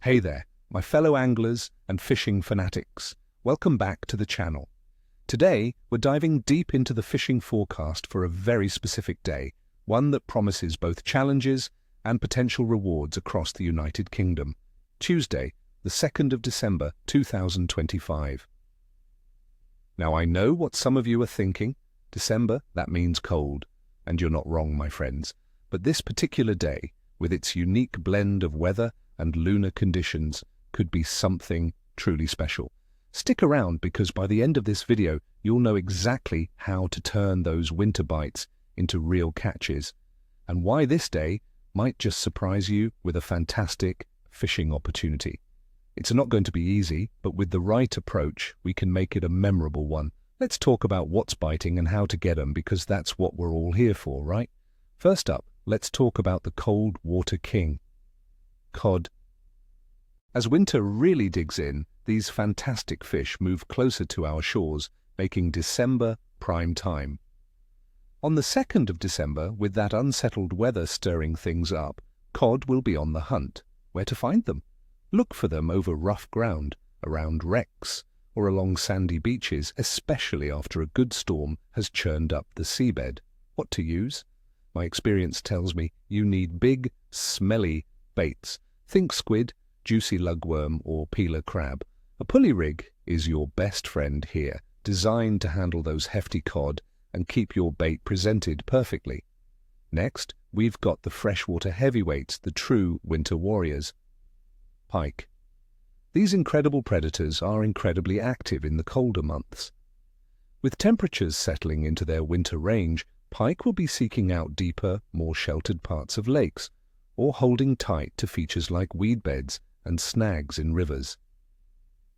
Hey there, my fellow anglers and fishing fanatics. Welcome back to the channel. Today, we're diving deep into the fishing forecast for a very specific day, one that promises both challenges and potential rewards across the United Kingdom. Tuesday, the 2nd of December, 2025. Now, I know what some of you are thinking. December, that means cold. And you're not wrong, my friends. But this particular day, with its unique blend of weather and lunar conditions, could be something truly special. Stick around because by the end of this video, you'll know exactly how to turn those winter bites into real catches, and why this day might just surprise you with a fantastic fishing opportunity. It's not going to be easy, but with the right approach, we can make it a memorable one. Let's talk about what's biting and how to get them, because that's what we're all here for, right? First up, let's talk about the cold water king, cod. As winter really digs in, these fantastic fish move closer to our shores, making December prime time. On the 2nd of December, with that unsettled weather stirring things up, cod will be on the hunt. Where to find them? Look for them over rough ground, around wrecks, or along sandy beaches, especially after a good storm has churned up the seabed. What to use? My experience tells me you need big, smelly baits. Think squid, juicy lugworm, or peeler crab. A pulley rig is your best friend here, designed to handle those hefty cod and keep your bait presented perfectly. Next, we've got the freshwater heavyweights, the true winter warriors. Pike. These incredible predators are incredibly active in the colder months. With temperatures settling into their winter range, pike will be seeking out deeper, more sheltered parts of lakes, or holding tight to features like weed beds and snags in rivers.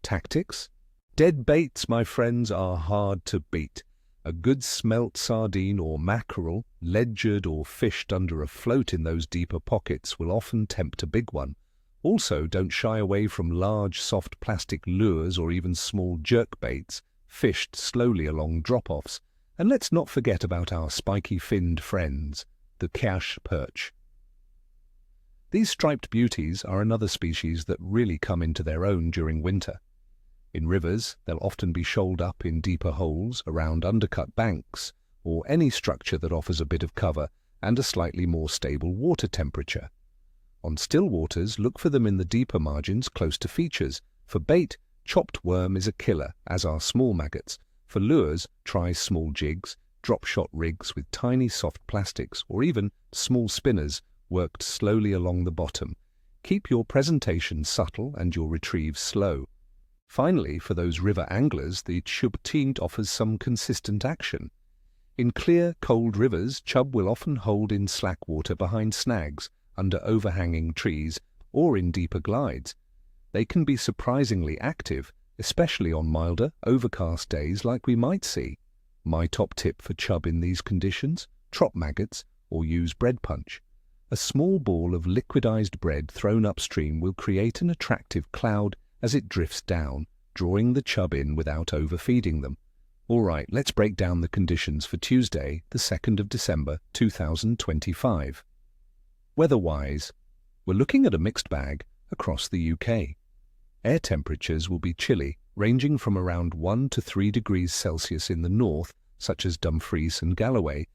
Tactics? Dead baits, my friends, are hard to beat. A good smelt sardine or mackerel, ledgered or fished under a float in those deeper pockets, will often tempt a big one. Also, don't shy away from large, soft plastic lures or even small jerk baits, fished slowly along drop-offs. And let's not forget about our spiky-finned friends, the coarse perch. These striped beauties are another species that really come into their own during winter. In rivers, they'll often be shoaled up in deeper holes, around undercut banks, or any structure that offers a bit of cover and a slightly more stable water temperature. On still waters, look for them in the deeper margins close to features. For bait, chopped worm is a killer, as are small maggots. For lures, try small jigs, drop-shot rigs with tiny soft plastics, or even small spinners worked slowly along the bottom. Keep your presentation subtle and your retrieve slow. Finally, for those river anglers, the chub offers some consistent action. In clear, cold rivers, chub will often hold in slack water behind snags, under overhanging trees, or in deeper glides. They can be surprisingly active, especially on milder, overcast days like we might see. My top tip for chub in these conditions? Trap maggots, or use bread punch. A small ball of liquidized bread thrown upstream will create an attractive cloud as it drifts down, drawing the chub in without overfeeding them. All right, let's break down the conditions for Tuesday, the 2nd of December, 2025. Weather-wise, we're looking at a mixed bag across the UK. Air temperatures will be chilly, ranging from around 1 to 3 degrees Celsius in the north, such as Dumfries and Galloway,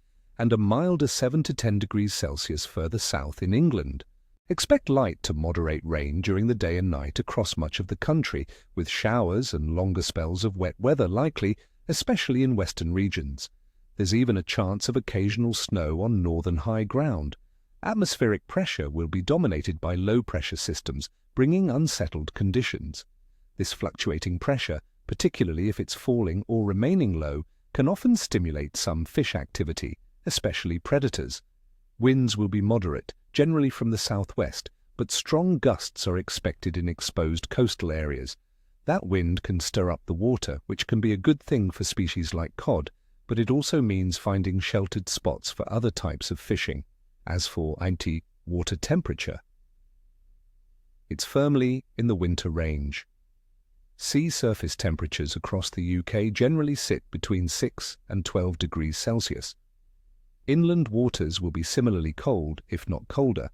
and a milder 7 to 10 degrees Celsius further south in England. Expect light to moderate rain during the day and night across much of the country, with showers and longer spells of wet weather likely, especially in western regions. There's even a chance of occasional snow on northern high ground. Atmospheric pressure will be dominated by low-pressure systems, bringing unsettled conditions. This fluctuating pressure, particularly if it's falling or remaining low, can often stimulate some fish activity, especially predators. Winds will be moderate, generally from the southwest, but strong gusts are expected in exposed coastal areas. That wind can stir up the water, which can be a good thing for species like cod, but it also means finding sheltered spots for other types of fishing. As for water temperature, it's firmly in the winter range. Sea surface temperatures across the UK generally sit between 6 and 12 degrees Celsius. Inland waters will be similarly cold, if not colder.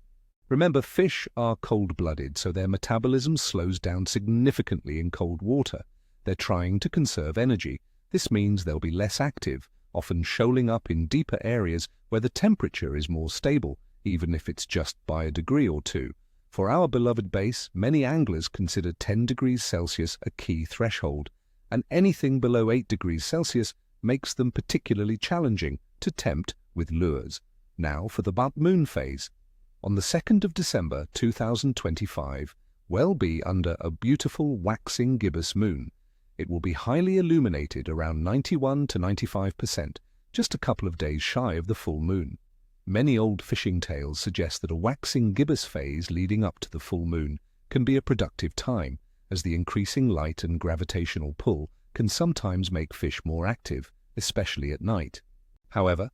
Remember, fish are cold-blooded, so their metabolism slows down significantly in cold water. They're trying to conserve energy. This means they'll be less active, often shoaling up in deeper areas where the temperature is more stable, even if it's just by a degree or two. For our beloved bass, many anglers consider 10 degrees Celsius a key threshold, and anything below 8 degrees Celsius makes them particularly challenging to tempt with lures. Now for the but moon phase. On the 2nd of December 2025, we'll be under a beautiful waxing gibbous moon. It will be highly illuminated around 91 to 95%, just a couple of days shy of the full moon. Many old fishing tales suggest that a waxing gibbous phase leading up to the full moon can be a productive time, as the increasing light and gravitational pull can sometimes make fish more active, especially at night. However,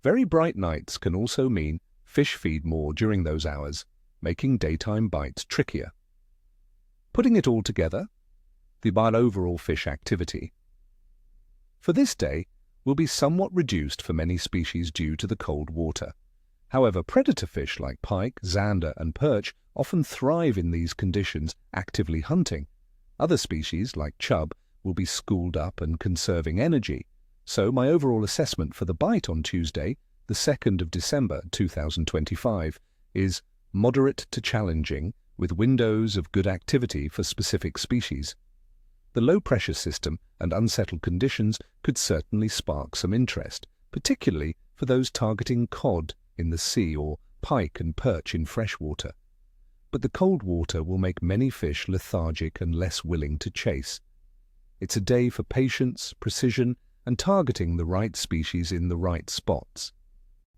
very bright nights can also mean fish feed more during those hours, making daytime bites trickier. Putting it all together, the overall fish activity for this day will be somewhat reduced for many species due to the cold water. However, predator fish like pike, zander and perch often thrive in these conditions, actively hunting. Other species like chub will be schooled up and conserving energy. So my overall assessment for the bite on Tuesday, the 2nd of December 2025, is moderate to challenging, with windows of good activity for specific species. The low-pressure system and unsettled conditions could certainly spark some interest, particularly for those targeting cod in the sea or pike and perch in freshwater. But the cold water will make many fish lethargic and less willing to chase. It's a day for patience, precision, and targeting the right species in the right spots.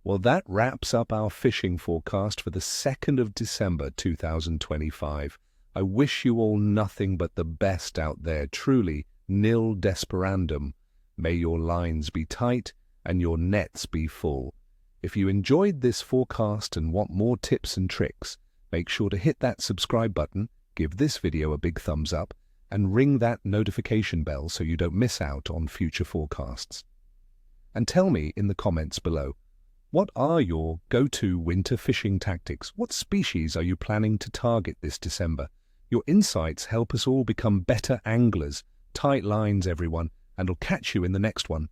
Well, that wraps up our fishing forecast for the 2nd of December 2025. I wish you all nothing but the best out there, truly, nil desperandum. May your lines be tight and your nets be full. If you enjoyed this forecast and want more tips and tricks, make sure to hit that subscribe button, give this video a big thumbs up, and ring that notification bell so you don't miss out on future forecasts. And tell me in the comments below, what are your go-to winter fishing tactics? What species are you planning to target this December? Your insights help us all become better anglers. Tight lines, everyone, and I'll catch you in the next one.